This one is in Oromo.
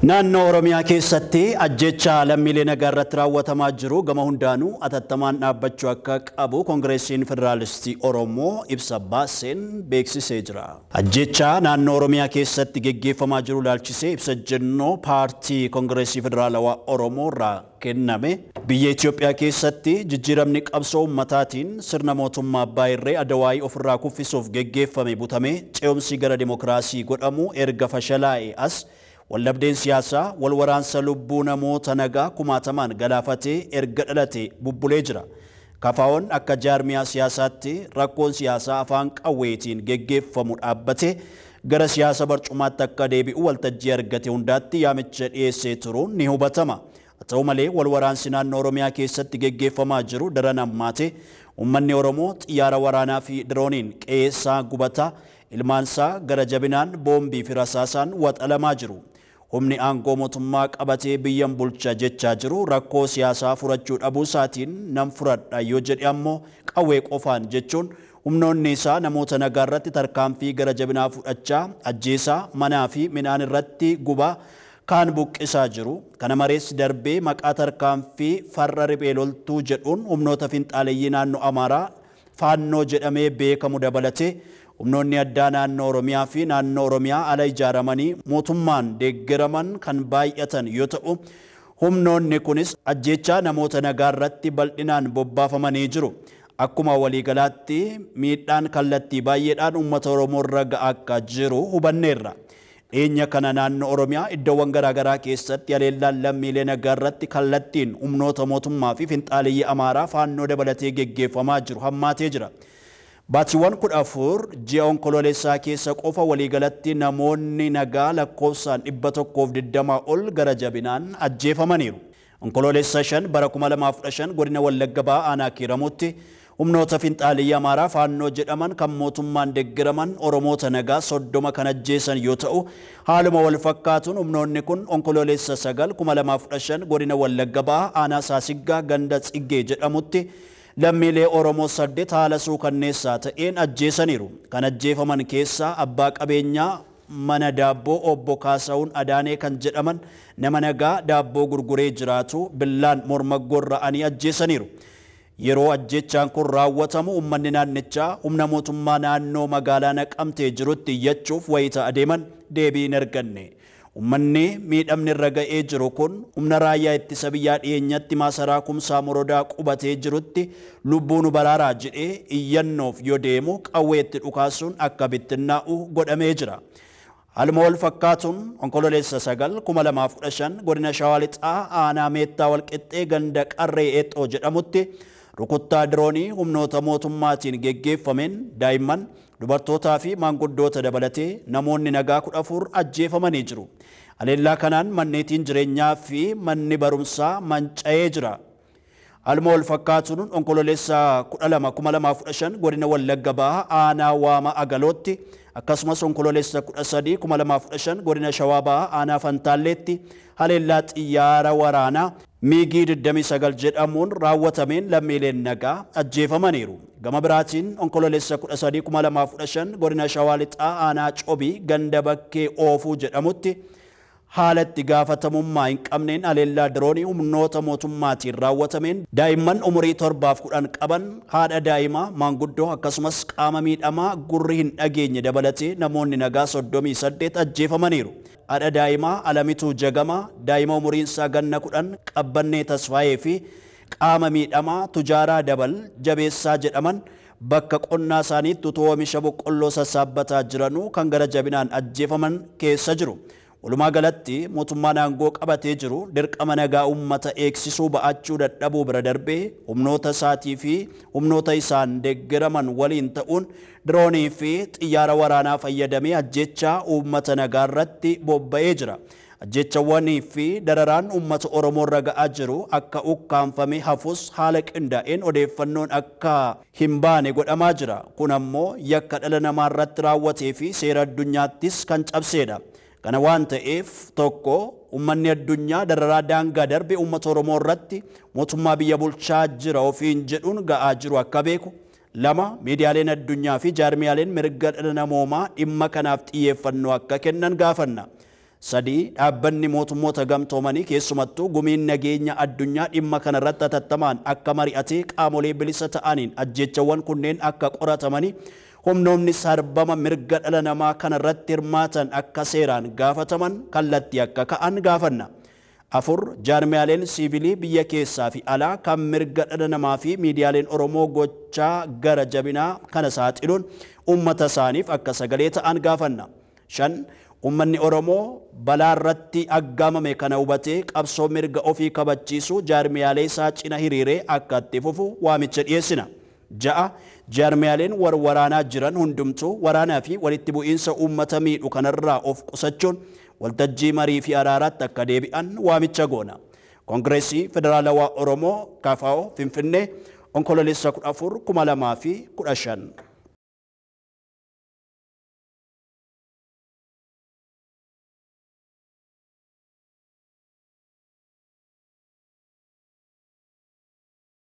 Naannoo Oromiyaa keessatti ajjeechaa lammiilee nagaa irratti raawwatamaa jiru gama hundaanuu atattamaan dhaabbachuu akka qabu Koongireesiin Federaalistii Oromoo ibsa baaseen beeksisee jira. Ajjeechaa naannoo Oromiyaa keessatti geggeeffamaa jiru ilaalchisee ibsa ejjennoo paartii Koongireesii Federaalawaa Oromoo irraa kenname biyya Itoophiyaa keessatti jijjiiramni qabsoo ummataatiin sirna mootummaa abbaa irree Adawaayii ofirraa kuffisuuf geggeeffame butamee ce'umsi gara dimokiraasii godhamu erga fashalaa'ee as waldhabdeen siyaasaa walwaraansa lubbuu namoota nagaa kumaatamaan galaafatee erga dhalate bubbulee jira. Kafaa'oon akka jaarmiyaa siyaasaatti rakkoon siyaasaa afaan qawweetiin geggeeffamu dhaabbatee gara siyaasa barcumaatti akka deebi'u waltajjii argate hundaatti yaamicha dhiyeessee turuun ni hubatama. Haa ta'u malee walwaraansi naannoo Oromiyaa keessatti geggeeffamaa jiru daran hammaatee uummanni Oromoo xiyyaara waraanaa fi dirooniin qe'ee gubataa ilmaansaa gara jabinaan boombii fi rasaasaan waxalamaa jiru. Humni aangoo mootummaa qabatee biyyan bulcha jechaa jiru rakkoo siyaasaa furachuu dhabuu isaatiin nan furadha yoo jedhe ammoo qawwee qofaan jechuun humnoonni isaa namoota nagaa irratti tarkaanfii gara jabinaa fudhachaa ajjeesaa manaa fi midhaan irratti gubaa kaan buqqisaa jiru. Kana malees darbee maqaa tarkaanfii farra riphee loltuu jedhuun humnoota finxaaleeyyii naannoo Amaaraa faannoo jedhamee beekamu dabalatee humnoonni addaa naannoo Oromiyaa fi naannoo Oromiyaa ala ijaaramanii mootummaan deeggaraman kan baay'atan yoo ta'u humnoonni kunis ajjeechaa namoota nagaa irratti bal'inaan bobbaafamanii jiru. Akkuma waliigalaatti miidhaan kallattii baay'eedhaan uummata Oromoo irra ga'aa akka jiru hubanneerra. Dhiyeenya kana naannoo Oromiyaa iddoowwan garaagaraa keessatti haleellaan lammiilee nagaa irratti kallattiin humnoota mootummaa fi finxaaleeyyii Amaaraa faannoo dabalatee geggeeffamaa jiru hammaatee jira. Baatiiwwan 14 ji'a onkololeessaa keessa qofa waliigalatti namoonni nagaa lakkoofsaan 120 ol gara jabinaan ajjeefamaniiru. Onkololeessa 5 bara 2015 godina Wallagga Ba'aa aanaa Kiiramuutti humnoota finxaaleeyyii Amaaraa faannoo jedhaman kan mootummaan deeggaraman Oromoota nagaa 30 kan ajjeesan yoo ta'u haaluma wal fakkaatuun humnoonni kun onkololeessa 9 2015 godina Wallagga Ba'aa aanaa Saasiggaa ganda Tsiggee jedhamutti lammiilee Oromoo 8 haala suukanneessaa ta'een ajjeesaniiru. Kan ajjeefaman keessaa abbaa qabeenyaa mana daabboo obbo Kaasaawun Adaanee kan jedhaman nama nagaa daabboo gurguree jiraatu billaan morma gorra'anii ajjeesaniiru. Yeroo ajjeechaan kun raawwatamu uummanni naannichaa humna mootummaa naannoo magaalaa Naqamtee jirutti iyyachuuf wayita adeeman deebii hin arganne. Uummanni miidhamni irra ga'ee jiru kun humna raayyaa ittisa biyyaa dhiyeenyatti maasaraa Kumsaa Morodaa qubatee jirutti lubbuu nu baraaraa jedhee iyyannoof yoo deemu qawweetti dhukaasuun akka bittinnaa'u godhamee jira. Haaluma wal fakkaatuun onkololeessa 9 2015 godina Shawaa Lixaa aanaa Meettaa Walqixxee ganda Qarree Eexoo jedhamutti rukuttaa diroonii humnoota mootummaatiin geggeeffameen daa'imman dubartootaa fi maanguddoota dabalatee namoonni nagaa 14 ajjeefamanii jiru. Haleellaa kanaan manneetiin jireenyaa fi manni barumsaa manca'ee jira. Haaluma wal fakkaatuun onkololeessa 12 2015 godina Wallagga Ba'aa aanaa Waama Agalootti akkasumas onkololeessa 13 2015 godina Shawaa Ba'aa aanaa Fantaalleetti haleellaa xiyyaara waraanaa miigii 29 jedhamuun raawwatameen lammiileen nagaa ajjeefamaniiru. Gama biraatiin onkololeessa 13 2015 godina Shawaa Lixaa aanaa Cobii ganda Bakkee Oofuu jedhamutti haala itti gaafatamummaa hin qabneen haleellaa diroonii humnoota mootummaatiin raawwatameen daa'imman umurii 7-10 qaban haadha daa'imaa maanguddoo akkasumas qaama miidhamaa gurri hin dhageenye dabalatee namoonni nagaa 38 ajjeefamaniiru. Haadha daa'imaa Alamituu Jagamaa daa'ima umuriin isaa ganna 10 Qabbannee Tasfaayee fi qaama miidhamaa Tujaaraa Dabal Jabeessaa jedhaman bakka qonnaa isaaniitti utuu oomisha boqqolloo sassaabbataa jiranuu kan gara jabinaan ajjeefaman keessa jiru. Walumaa galatti mootummaan aangoo qabatee jiru dirqama nagaa uummata eegsisuu ba'achuu dadhabuu bira darbee humnoota isaatii fi humnoota isaan deeggaraman waliin ta'uun diroonii fi xiyyaara waraanaa fayyadamee ajjeechaa uummata nagaa irratti bobba'ee jira. Ajjeechawwanii fi dararaan uummata Oromoo irra ga'aa jiru akka ukkaanfamee hafus haala qindaa'een odeeffannoon akka hin baane godhamaa jira. Kun ammoo yakka dhala namaa irratti raawwatee fi seera addunyaattis kan cabseedha. Kana waan ta'eef tokko uummanni addunyaa dararaa daangaa darbe uummata Oromoo irratti mootummaa biyya bulchaa jira ofiin jedhuun ga'aa jiru akka beeku. 2 miidiyaaleen addunyaa fi jaarmiyaaleen mirga dhala namoomaa dhimma kanaaf xiyyeeffannoo akka kennan gaafanna. Sadii dhaabbanni mootummoota gamtoomanii keessumattuu gumiin nageenya addunyaa dhimma kanarratti hatattamaan akka mari'atee qaamolee bilisa ta'aniin ajjeechawwan kunneen akka qoratamanii humnoonni sarbama mirga dhala namaa kanarratti hirmaatan akka seeraan gaafataman kallattii akka ka'an gaafanna. Afur jaarmiyaaleen siivilii biyya keessaa fi alaa kan mirga dhala namaa fi miidiyaaleen Oromoo gochaa gara jabinaa kana saaxiluun uummata isaaniif akka sagalee ta'an gaafanna. Shan ummanni Oromoo balaa irratti aggaamame kana hubatee qabsoo mirga ofii kabachiisuu jaarmiyaalee isaa cina hiriiree akka itti fufu waamicha dhiyeessina. Ja'a jaarmiyaaleen waraanaa jiran hundumtuu waraanaa fi walitti bu'iinsa uummata miidhu kanarraa of qusachuun waltajjii marii fi araaraatti akka deebi'an waamicha goona. Koongireesii Federaalawaa Oromoo KFO Finfinnee onkololeessa 14 2015